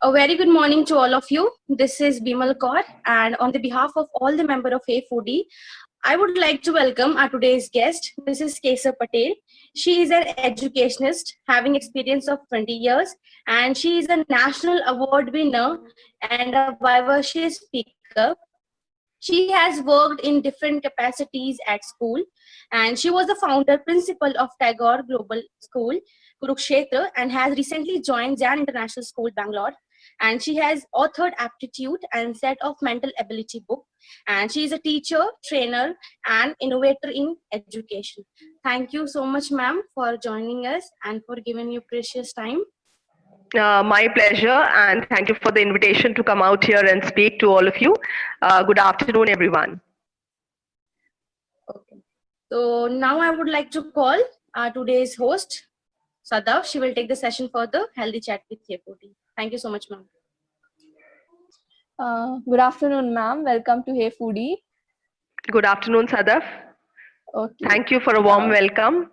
A very good morning to all of you. This is Bimal Kaur, and on the behalf of all the members of Hey Foodie, I would like to welcome our today's guest, Mrs. Kesar Patel. She is an educationist having experience of 20 years, and she is a national award winner and a vivacious speaker. She has worked in different capacities at school, and she was the founder principal of Tagore Global School, Kurukshetra, and has recently joined Jan International School, Bangalore. And she has authored Aptitude and set of mental ability book. And she is a teacher, trainer, and innovator in education. Thank you so much, ma'am, for joining us and for giving your precious time. My pleasure, and thank you for the invitation to come out here and speak to all of you. Good afternoon, everyone. Okay. So now I would like to call our today's host, Sadav. She will take the session further. Healthy chat with Yeputi. Thank you so much, ma'am. Good afternoon, ma'am. Welcome to Hey Foodie. Good afternoon, Sadaf. Okay. Thank you for a warm welcome.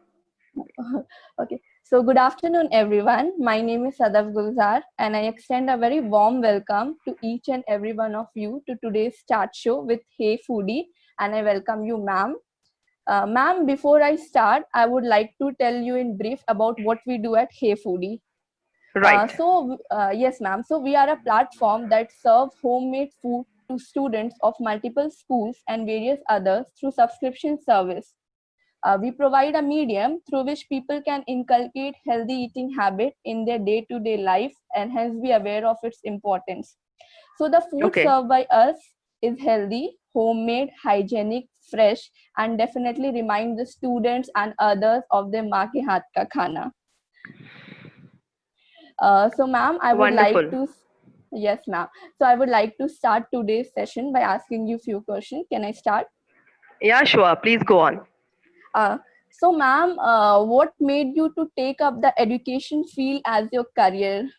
Okay. So good afternoon, everyone. My name is Sadav Gulzar, and I extend a very warm welcome to each and every one of you to today's chat show with Hey Foodie, and I welcome you, ma'am. Ma'am, before I start, I would like to tell you in brief about what we do at Hey Foodie. Right. Yes, ma'am. So we are a platform that serves homemade food to students of multiple schools and various others through subscription service. We provide a medium through which people can inculcate healthy eating habit in their day-to-day life and hence be aware of its importance. So the food served by us is healthy, homemade, hygienic, fresh, and definitely remind the students and others of their maa ke haath ka khana. So ma'am, I would like to, yes ma'am. So I would like to start today's session by asking you a few questions. Can I start? Yeah, sure. Please go on. So ma'am, what made you to take up the education field as your career?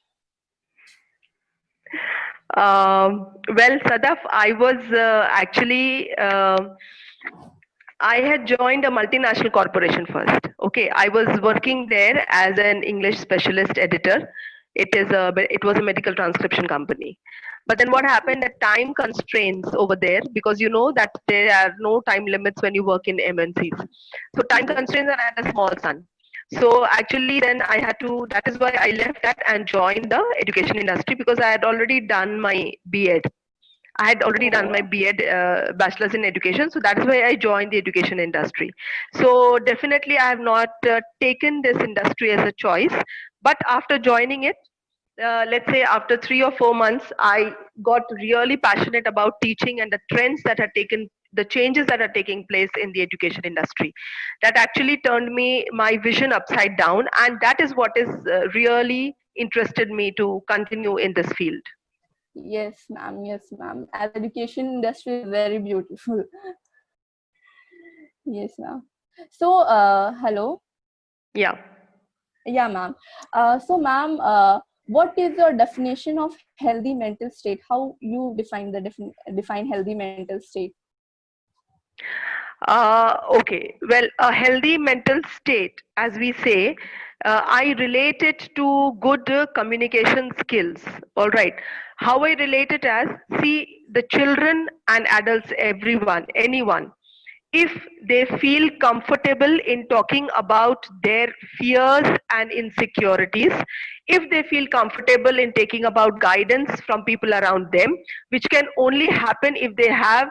Well, Sadaf, I was actually, I had joined a multinational corporation first. Okay, I was working there as an English specialist editor. It was a medical transcription company. But then what happened at time constraints over there, because you know that there are no time limits when you work in MNCs. So time constraints, and I had a small son. So actually then I had to, that is why I left that and joined the education industry, because I had already done my B.Ed. I had already done my B.Ed, bachelor's in education, so that is why I joined the education industry. So definitely I have not taken this industry as a choice, but after joining it, let's say after 3 or 4 months, I got really passionate about teaching and the trends that had taken, the changes that are taking place in the education industry. That actually turned my vision upside down, and that is what is really interested me to continue in this field. Yes, ma'am. Yes, ma'am. As education industry is very beautiful. Yes, ma'am. So, hello. Yeah. Yeah, ma'am. So, ma'am, what is your definition of healthy mental state? How you define the define healthy mental state? Okay. Well, a healthy mental state, as we say, I relate it to good communication skills. All right. How I relate it as, see, the children and adults, everyone, anyone, if they feel comfortable in talking about their fears and insecurities, if they feel comfortable in taking about guidance from people around them, which can only happen if they have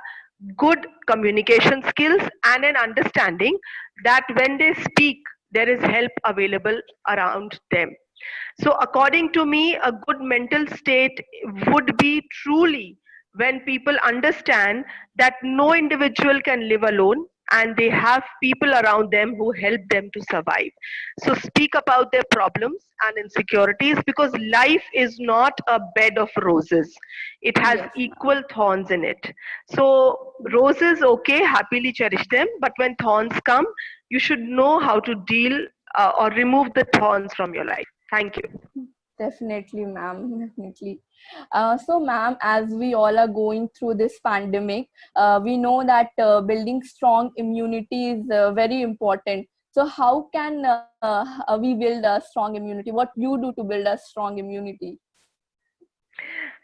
good communication skills and an understanding that when they speak, there is help available around them. So, according to me, a good mental state would be truly when people understand that no individual can live alone and they have people around them who help them to survive. So, speak about their problems and insecurities, because life is not a bed of roses, it has equal thorns in it. So, roses, okay, happily cherish them, but when thorns come, you should know how to deal or remove the thorns from your life. Thank you. Definitely, ma'am. Definitely. So, ma'am, as we all are going through this pandemic, we know that building strong immunity is very important. So, how can we build a strong immunity? What you do to build a strong immunity?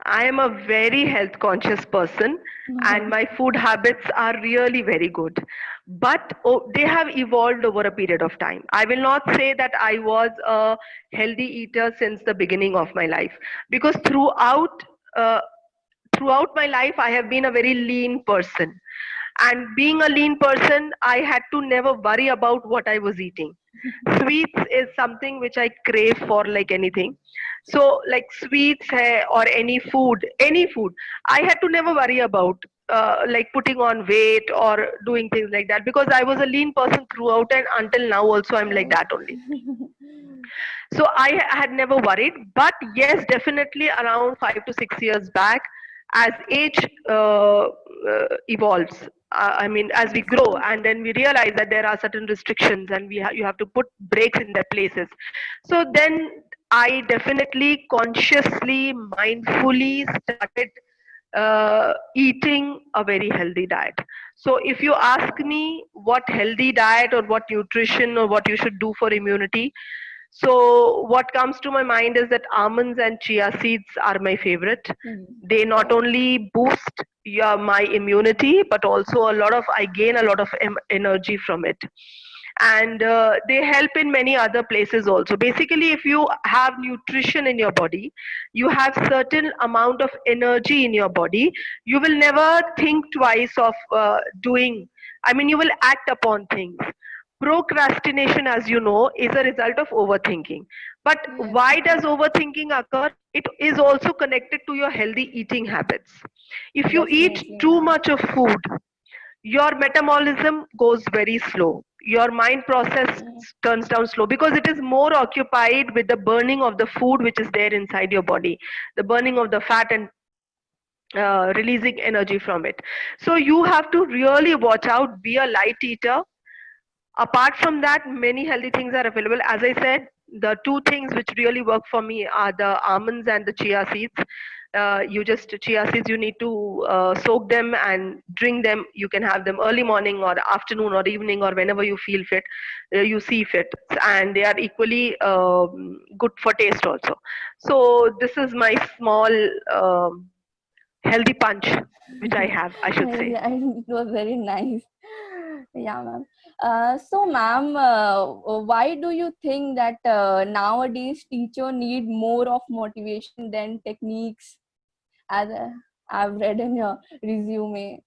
I am a very health conscious person and my food habits are really very good. But they have evolved over a period of time. I will not say that I was a healthy eater since the beginning of my life, because uh, throughout my life I have been a very lean person, and being a lean person I had to never worry about what I was eating. Sweets is something which I crave for like anything. So like sweets or any food I had to never worry about like putting on weight or doing things like that, because I was a lean person throughout, and until now also I'm like that only. So I had never worried. But yes, definitely around 5 to 6 years back, as age evolves, I mean, as we grow, and then we realize that there are certain restrictions, and you have to put breaks in their places. So then I definitely consciously, mindfully started eating a very healthy diet. So if you ask me what healthy diet or what nutrition or what you should do for immunity, so what comes to my mind is that almonds and chia seeds are my favorite. They not only boost my immunity, but also I gain a lot of energy from it. And they help in many other places also. Basically, if you have nutrition in your body, you have certain amount of energy in your body, you will never think twice of doing, I mean, you will act upon things. Procrastination, as you know, is a result of overthinking. But Yes. why does overthinking occur? It is also connected to your healthy eating habits. If you eat Definitely, too ma'am. much of food, your metabolism goes very slow. Your mind process turns down slow, because it is more occupied with the burning of the food which is there inside your body, the burning of the fat, and releasing energy from it. So you have to really watch out, be a light eater. Apart from that, many healthy things are available. As I said, the two things which really work for me are the almonds and the chia seeds. Chia seeds, you need to soak them and drink them. You can have them early morning or afternoon or evening or whenever you feel fit, you see fit, and they are equally good for taste also. So this is my small healthy punch which I have, I should say. Yeah, it was very nice. Yeah, ma'am. So, ma'am, why do you think that nowadays teacher need more of motivation than techniques? As I've read in your resume.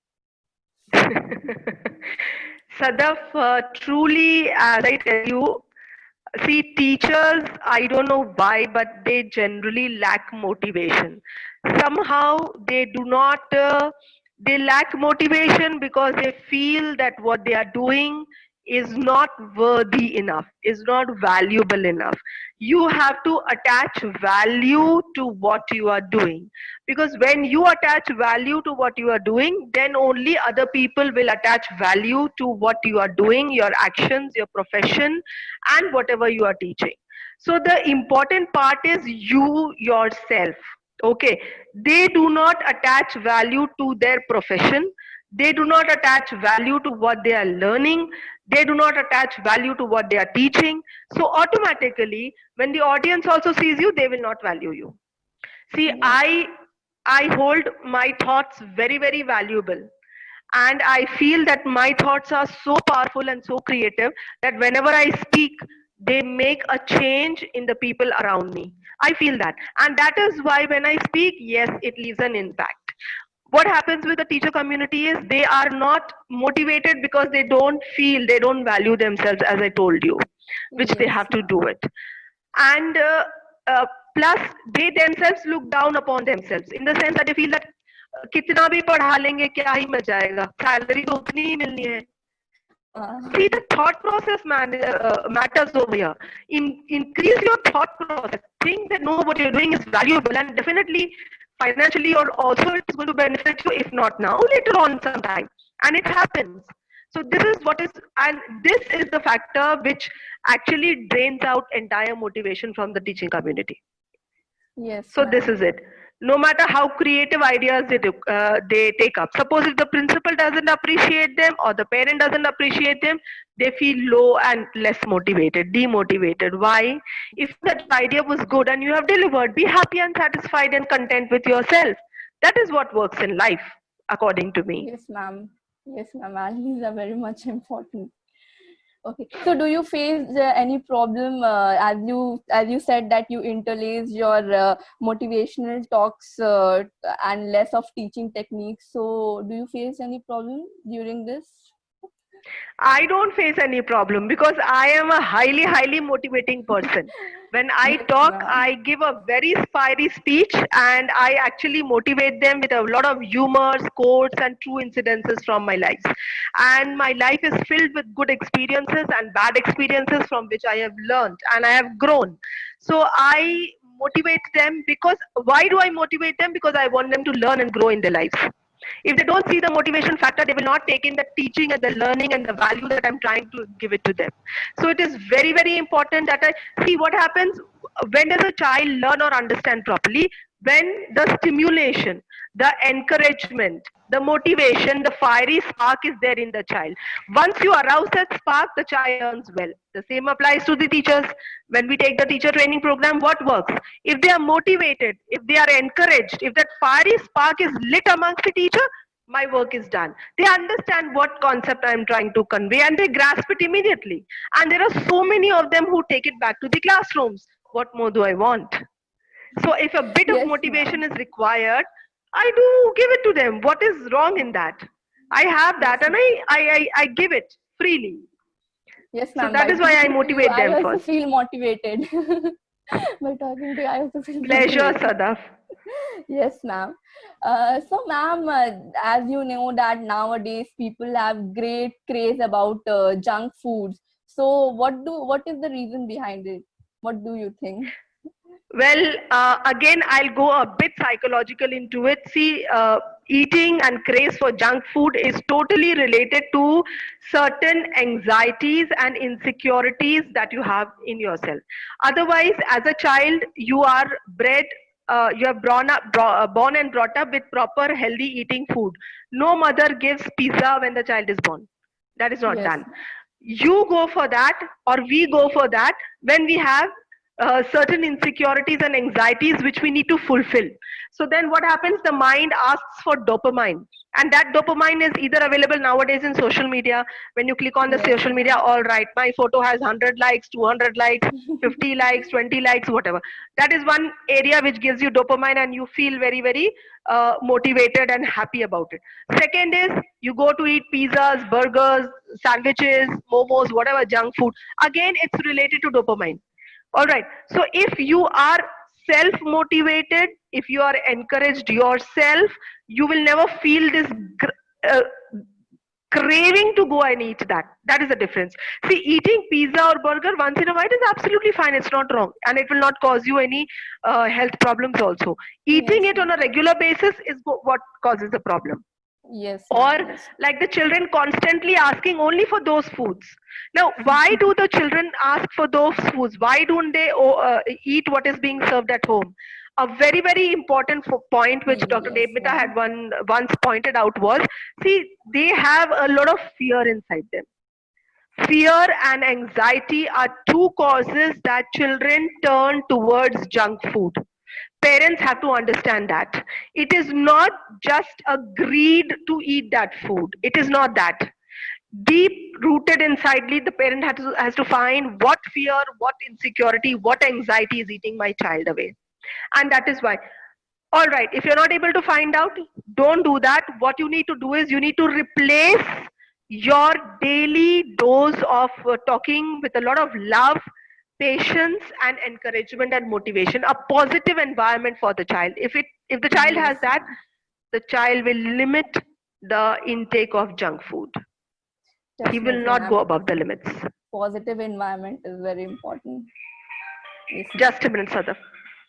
Sadaf, truly, as I tell you, see, teachers, I don't know why, but they generally lack motivation. Somehow they do not, they lack motivation because they feel that what they are doing is not worthy enough, is not valuable enough. You have to attach value to what you are doing, because when you attach value to what you are doing, then only other people will attach value to what you are doing, your actions, your profession, and whatever you are teaching. So the important part is you yourself. Okay, they do not attach value to their profession, they do not attach value to what they are learning, they do not attach value to what they are teaching. So automatically when the audience also sees you, they will not value you. See, Yes. I hold my thoughts very, very valuable, and I feel that my thoughts are so powerful and so creative that whenever I speak, they make a change in the people around me. I feel that, and that is why when I speak, yes, it leaves an impact. What happens with the teacher community is they are not motivated because they don't feel, they don't value themselves, as I told you, which they Yes, have to do ma'am. it. And uh, plus they themselves look down upon themselves in the sense that they feel that कितना भी पढ़ा लेंगे क्या ही मिल जाएगा, salary तो उतनी ही मिलनी है. Uh, See, the thought process matters over here. Increase your thought process. Think that no, what you're doing is valuable, and definitely financially or also it's going to benefit you, if not now, later on sometime. And it happens. So this is what is, and this is the factor which actually drains out entire motivation from the teaching community. yes, So this ma'am. is it. no matter how creative ideas they take up. Suppose if the principal doesn't appreciate them or the parent doesn't appreciate them, they feel low and less motivated, demotivated. Why? If that idea was good and you have delivered, be happy and satisfied and content with yourself. That is what works in life, according to me. Yes, ma'am. Yes, ma'am. Values are very much important. Okay. So, do you face any problem as you said that you interlace your motivational talks and less of teaching techniques? So, do you face any problem during this? I don't face any problem because I am a highly, highly motivating person. When I Yes, talk, ma'am. I give a very fiery speech and I actually motivate them with a lot of humors, quotes, and true incidences from my life. And my life is filled with good experiences and bad experiences from which I have learned and I have grown. So I motivate them because why do I motivate them? Because I want them to learn and grow in their lives. If they don't see the motivation factor, they will not take in the teaching and the learning and the value that I'm trying to give it to them. So it is very, very important that I see what happens when does a child learn or understand properly, when the stimulation, the encouragement, the motivation, the fiery spark is there in the child. Once you arouse that spark, the child learns well. The same applies to the teachers. When we take the teacher training program, what works? If they are motivated, if they are encouraged, if that fiery spark is lit amongst the teacher, my work is done. They understand what concept I am trying to convey and they grasp it immediately. And there are so many of them who take it back to the classrooms. What more do I want? So if a bit of Yes, motivation ma'am. is required, I do give it to them. What is wrong in that? I have Yes, that and I give it freely. yes, So ma'am. that By is why I talking to you, motivate I them also first. feel motivated. By talking to you, I also feel Pleasure, motivated. Sadaf. Yes, ma'am. So, ma'am, as you know that nowadays people have great craze about junk foods. So, what is the reason behind it? What do you think? Well, again, I'll go a bit psychological into it. See, eating and craze for junk food is totally related to certain anxieties and insecurities that you have in yourself. Otherwise, as a child, you are bred. You are born and brought up with proper healthy eating food. No mother gives pizza when the child is born. That is not Yes, done. You go for that, or we go for that when we have certain insecurities and anxieties which we need to fulfill. So then what happens? The mind asks for dopamine. And that dopamine is either available nowadays in social media. When you click on the yes, social media, ma'am. all right, my photo has 100 likes, 200 likes, 50 likes, 20 likes, whatever. That is one area which gives you dopamine and you feel very, very motivated and happy about it. Second is you go to eat pizzas, burgers, sandwiches, momos, whatever junk food. Again, it's related to dopamine. All right. So if you are self motivated, if you are encouraged yourself, you will never feel this uh, craving to go and eat that. That is the difference. See, eating pizza or burger once in a while is absolutely fine. It's not wrong. And it will not cause you any health problems also. Eating Yes, it on ma'am. a regular basis is what causes the problem. Yes, Or ma'am. Yes. like the children constantly asking only for those foods. Now why do the children ask for those foods? Why don't they eat what is being served at home? A very, very important point which Dr. Yes, Devmita had ma'am. once pointed out was, see, they have a lot of fear inside them. Fear and anxiety are two causes that children turn towards junk food. Parents have to understand that it is not just a greed to eat that food. It is not that. Deep rooted insidely, the parent has to find what fear, what insecurity, what anxiety is eating my child away. And that is why, all right, if you're not able to find out, don't do that. What you need to do is you need to replace your daily dose of talking with a lot of love, patience, and encouragement and motivation, a positive environment for the child. If the child has Yes, that, ma'am. the child will limit the intake of junk food. He will Definitely, not go ma'am. above the limits. Positive environment is very important. Yes, ma'am. Just a minute, Sadaf.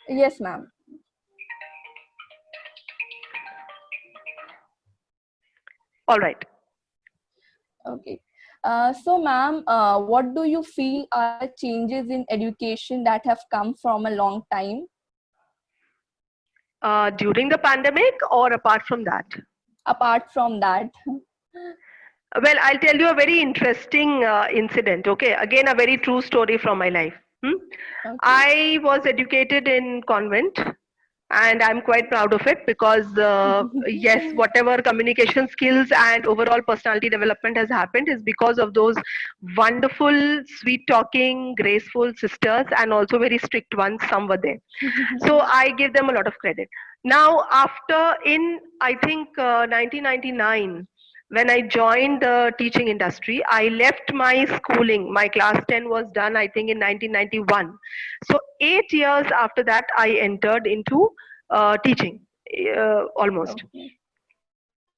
Yes, ma'am. All right. Okay. So, ma'am, what do you feel are the changes in education that have come from a long time? During the pandemic or apart from that? Apart from that. Well, I'll tell you a very interesting incident. Okay, again, a very true story from my life. Okay. I was educated in convent, and I'm quite proud of it because yes, whatever communication skills and overall personality development has happened is because of those wonderful, sweet talking, graceful sisters, and also very strict ones. Some were there, so I give them a lot of credit. Now, after in I think 1999, when I joined the teaching industry, I left my schooling. My class 10 was done, I think, in 1991. So 8 years after that, I entered into teaching, almost. Okay.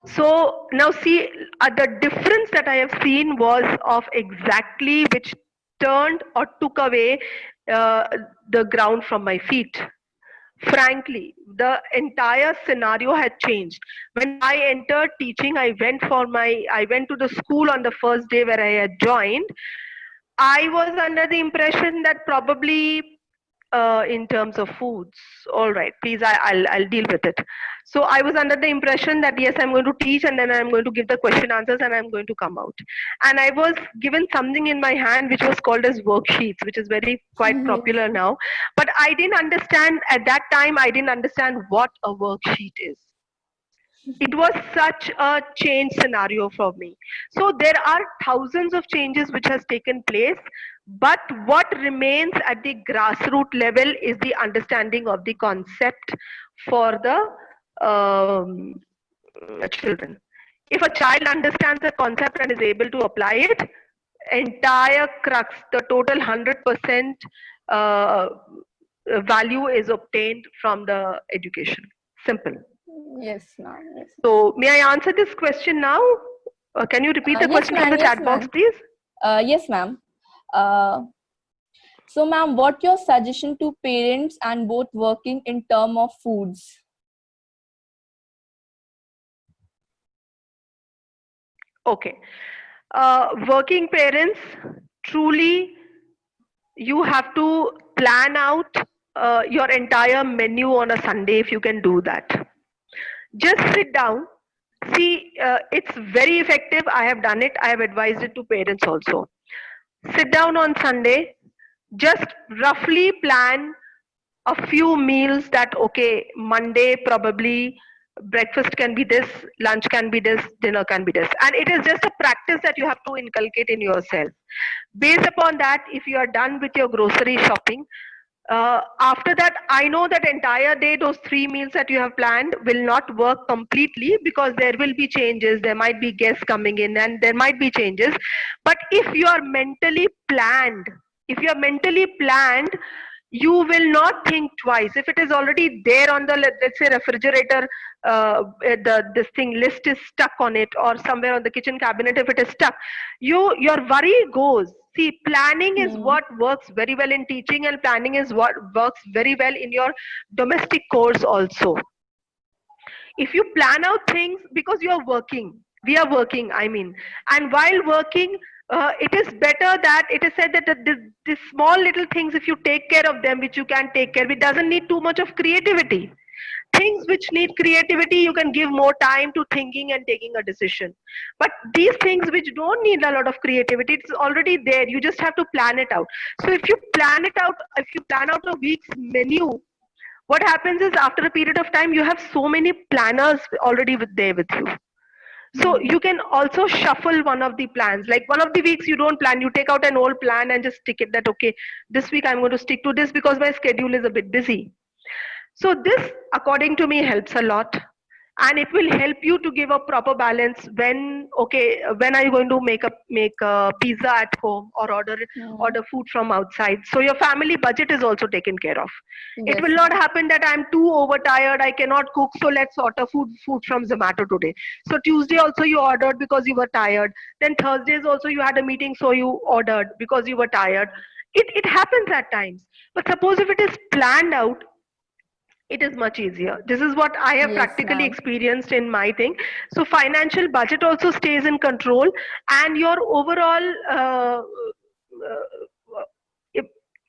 So now see, the difference that I have seen was of exactly which turned or took away uh, the ground from my feet. Frankly, the entire scenario had changed. When I entered teaching, I went to the school on the first day where I had joined. I was under the impression that probably in terms of foods, all right, please, I'll deal with it. So I was under the impression that yes, I'm going to teach and then I'm going to give the question answers and I'm going to come out. And I was given something in my hand which was called as worksheets, which is very quite popular now. But I didn't understand at that time. I didn't understand what a worksheet is. It was such a change scenario for me. So there are thousands of changes which has taken place, but what remains at the grassroots level is the understanding of the concept for the children. If a child understands the concept and is able to apply it, entire crux, the total 100% value is obtained from the education. Simple. Yes, ma'am. Yes. So, may I answer this question now? Can you repeat the Yes, question from ma'am. the Yes, chat box, ma'am. please? Yes, ma'am. So, ma'am, what your suggestion to parents and both working in term of foods? Okay. Working parents, truly, you have to plan out your entire menu on a Sunday if you can do that. Just sit down. See, it's very effective. I have done it. I have advised it to parents also. Sit down on Sunday, just roughly plan a few meals that, okay, Monday probably breakfast can be this, lunch can be this, dinner can be this. And it is just a practice that you have to inculcate in yourself. Based upon that, if you are done with your grocery shopping, after that, I know that entire day, those 3 meals that you have planned will not work completely because there will be changes. There might be guests coming in and there might be changes. But if you are mentally planned, you will not think twice. If it is already there on the, let's say, refrigerator, this thing list is stuck on it, or somewhere on the kitchen cabinet, if it is stuck, your worry goes. See, planning is what works very well in teaching, and planning is what works very well in your domestic course also. If you plan out things, because you are working, we are working, I mean, and while working, it is better that it is said that the small little things, if you take care of them, which you can take care, it doesn't need too much of creativity. Things which need creativity, you can give more time to thinking and taking a decision. But these things which don't need a lot of creativity, it's already there. You just have to plan it out. So if you plan it out, if you plan out a week's menu, what happens is after a period of time, you have so many planners already there with you. So you can also shuffle one of the plans. Like one of the weeks you don't plan, you take out an old plan and just stick it that, okay, this week I'm going to stick to this because my schedule is a bit busy. So this, according to me, helps a lot. And it will help you to give a proper balance when, okay, when are you going to make a pizza at home or order food from outside. So your family budget is also taken care of. Yes, it will not happen that I'm too overtired, I cannot cook, so let's order food from Zomato today. So Tuesday also you ordered because you were tired. Then Thursdays also you had a meeting, so you ordered because you were tired. It happens at times. But suppose if it is planned out, it is much easier. This is what I have practically experienced in my thing. So financial budget also stays in control, and your overall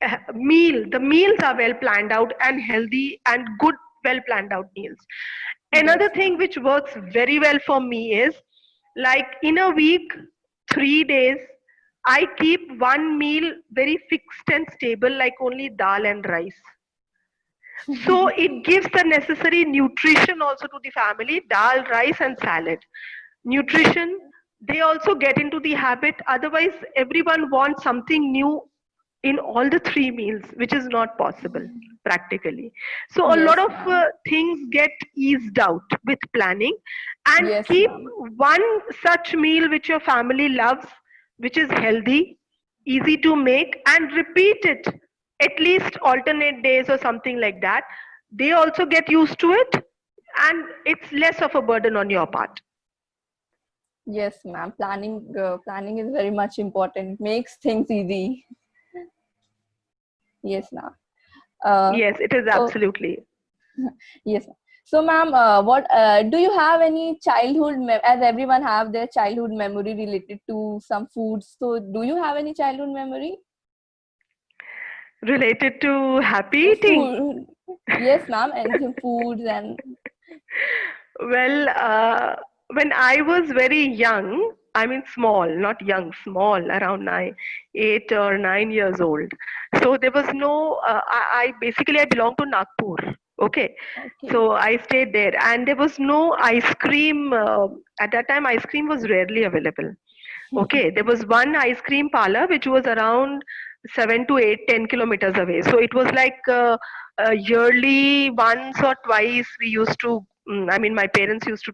the meals are well planned out and healthy and good well planned out meals. Another thing which works very well for me is, like, in a week, 3 days, I keep one meal very fixed and stable, like only dal and rice. So it gives the necessary nutrition also to the family, dal, rice, and salad. Nutrition, they also get into the habit. Otherwise, everyone wants something new in all the three meals, which is not possible practically. So a lot Yes, of ma'am. things get eased out with planning, and Yes, keep ma'am. one such meal which your family loves, which is healthy, easy to make, and repeat it at least alternate days or something like that. They also get used to it, and it's less of a burden on your part. Yes, ma'am. Planning is very much important. Makes things easy. Yes, ma'am. Uh, Yes, it is oh, absolutely. yes. So, ma'am, what do you have any as everyone have their childhood memory related to some foods? So, do you have any childhood memory? Related to happy eating. Food. Yes, ma'am. And some foods and Well, when I was very young, I mean small, not young, small, around 8 or 9 years old. So there was no. I basically I belong to Nagpur. Okay, okay. so I stayed there, and there was no ice cream. At that time, ice cream was rarely available. Okay, there was one ice cream parlor which was around 7 to 8, 10 kilometers away. So it was like yearly once or twice we used to. I mean, my parents used to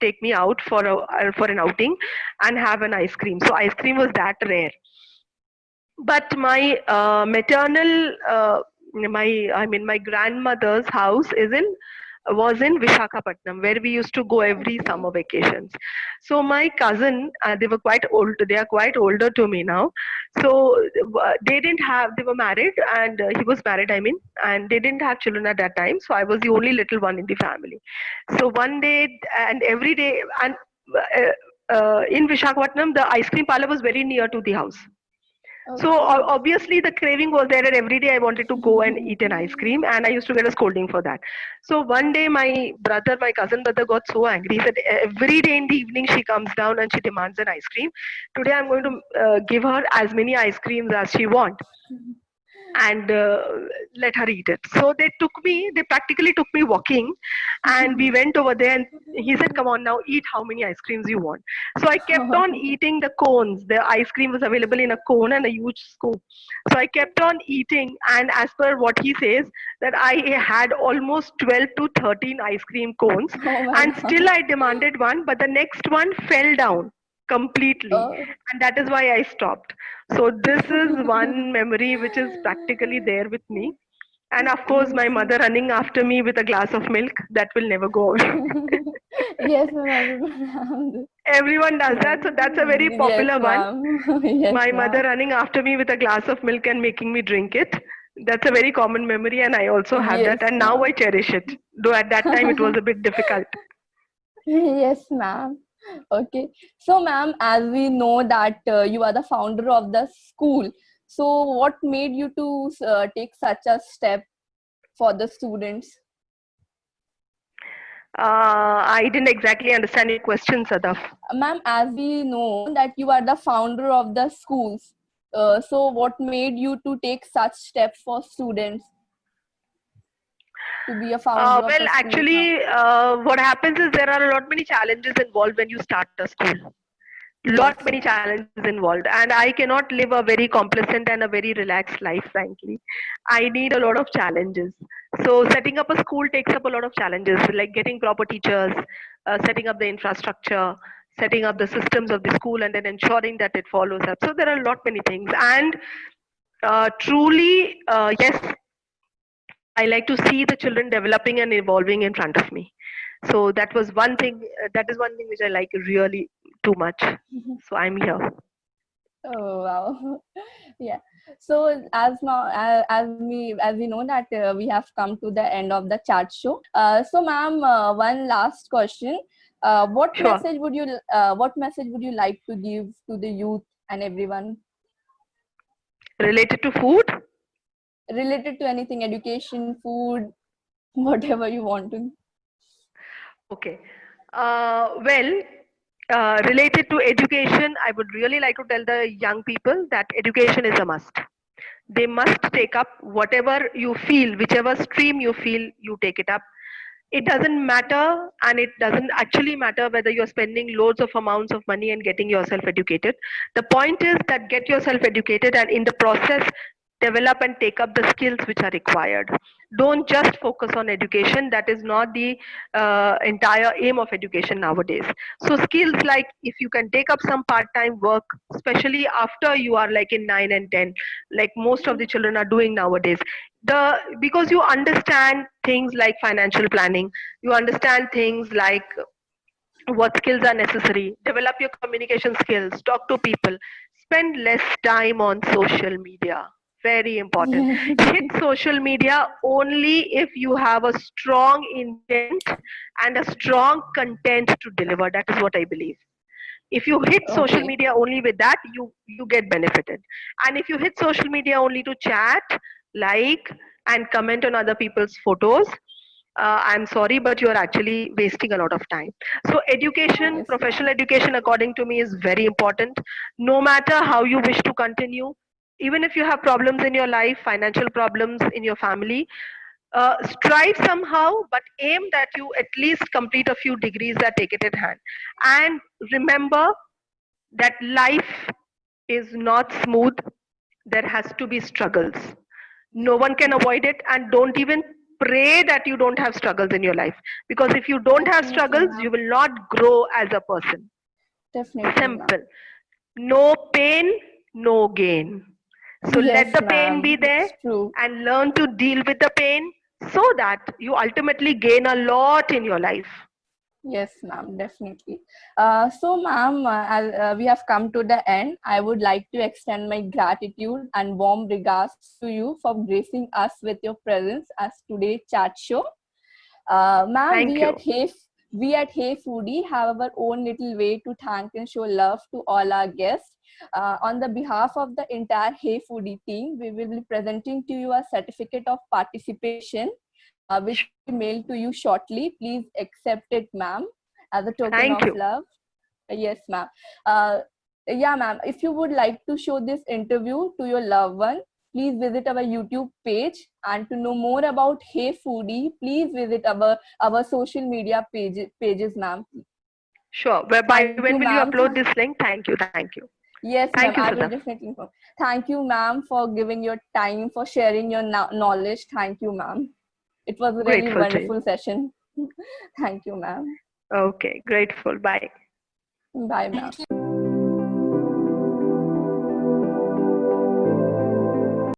take me out for an outing, and have an ice cream. So ice cream was that rare. But my maternal, my grandmother's house was in Vishakhapatnam, where we used to go every Okay. summer vacations. So my cousin, they were quite old. They are quite older to me now. So they didn't have. They were married, and he was married. I mean, and they didn't have children at that time. So I was the only little one in the family. So one day and every day, and in Vishakhapatnam, the ice cream parlor was very near to the house. So Okay. obviously the craving was there, and every day I wanted to go and eat an ice cream, and I used to get a scolding for that. So one day my cousin brother got so angry. He said every day in the evening she comes down and she demands an ice cream. Today I'm going to give her as many ice creams as she wants, and let her eat it. So they practically took me walking, and we went over there, and he said, come on now, eat how many ice creams you want. So I kept on eating the cones. The ice cream was available in a cone and a huge scoop. So I kept on eating, and as per what he says, that I had almost 12 to 13 ice cream cones, Oh my and God. still I demanded one, but the next one fell down completely, Oh. and that is why I stopped. So this is one memory which is practically there with me. And of course, Yes. my mother running after me with a glass of milk, that will never go away. Yes, ma'am. Everyone have this. Everyone does that, so that's a very Yes, popular one. ma'am. Yes, My mother ma'am. running after me with a glass of milk and making me drink it. That's a very common memory, and I also have that, Yes, and now ma'am. I cherish it. Though at that time it was a bit difficult. Yes, ma'am. Okay. So, ma'am, as we know that you are the founder of the school, so what made you to take such a step for the students? I didn't exactly understand your question, Sadaf. Ma'am, as we know that you are the founder of the schools, so what made you to take such steps for students to be a founder of Well, the schools, ma'am? actually, what happens is there are a lot many challenges involved when you start a school. Lot Yes. many challenges involved, and I cannot live a very complacent and a very relaxed life, frankly. I need a lot of challenges. So setting up a school takes up a lot of challenges, like getting proper teachers, setting up the infrastructure, setting up the systems of the school, and then ensuring that it follows up. So there are a lot many things, and truly, yes, I like to see the children developing and evolving in front of me. So that was one thing. That is one thing which I like really too much. So I'm here. Oh wow. Yeah. So as we know that we have come to the end of the chat show. So ma'am, one last question. Sure. What message would you like to give to the youth and everyone Related to food? related to anything, education, food? whatever you want to. Okay. Related to education, I would really like to tell the young people that education is a must. They must take up whatever you feel, whichever stream you feel, you take it up. It doesn't matter, and it doesn't actually matter whether you're spending loads of amounts of money and getting yourself educated. The point is that get yourself educated, and in the process develop and take up the skills which are required. Don't just focus on education. That is not the entire aim of education nowadays. So skills like, if you can take up some part-time work, especially after you are like in 9 and 10, like most of the children are doing nowadays, because you understand things like financial planning, you understand things like what skills are necessary, develop your communication skills, talk to people, spend less time on social media. Very important. Yes. Hit social media only if you have a strong intent and a strong content to deliver. That is what I believe. If you hit social Okay. media only with that, you get benefited. And if you hit social media only to chat, like, and comment on other people's photos, I'm sorry, but you're actually wasting a lot of time. So education, Yes, professional ma'am. education, according to me, is very important. No matter how you wish to continue, even if you have problems in your life, financial problems in your family, strive somehow, but aim that you at least complete a few degrees that take it in hand. And remember that life is not smooth. There has to be struggles. No one can avoid it, and don't even pray that you don't have struggles in your life, because if you don't have Definitely, struggles, you ma'am. will not grow as a person. Definitely, ma'am. Simple. No pain, no gain. So let Yes, the pain be ma'am. there It's true. and learn to deal with the pain, so that you ultimately gain a lot in your life. Yes, ma'am, definitely. So, ma'am, we have come to the end. I would like to extend my gratitude and warm regards to you for gracing us with your presence as today's chat show. Ma'am, Thank you. we at Hey Foodie have our own little way to thank and show love to all our guests. On the behalf of the entire Hey Foodie team, we will be presenting to you a certificate of participation, which will be mailed to you shortly. Please accept it, ma'am, as a token Thank of you. love. Yes, ma'am. Uh, yeah, ma'am. If you would like to show this interview to your loved one, please visit our YouTube page. And to know more about Hey Foodie, please visit our social media pages, ma'am. Sure. Whereby Thank when you, will you ma'am. upload this link? Thank you. Thank you. Yes, Thank ma'am. you, I will Sadaf. definitely inform. Thank you, ma'am, for giving your time, for sharing your knowledge. Thank you, ma'am. It was a really Grateful to you. wonderful session. Thank you, ma'am. Okay. Grateful. Bye. Bye, ma'am.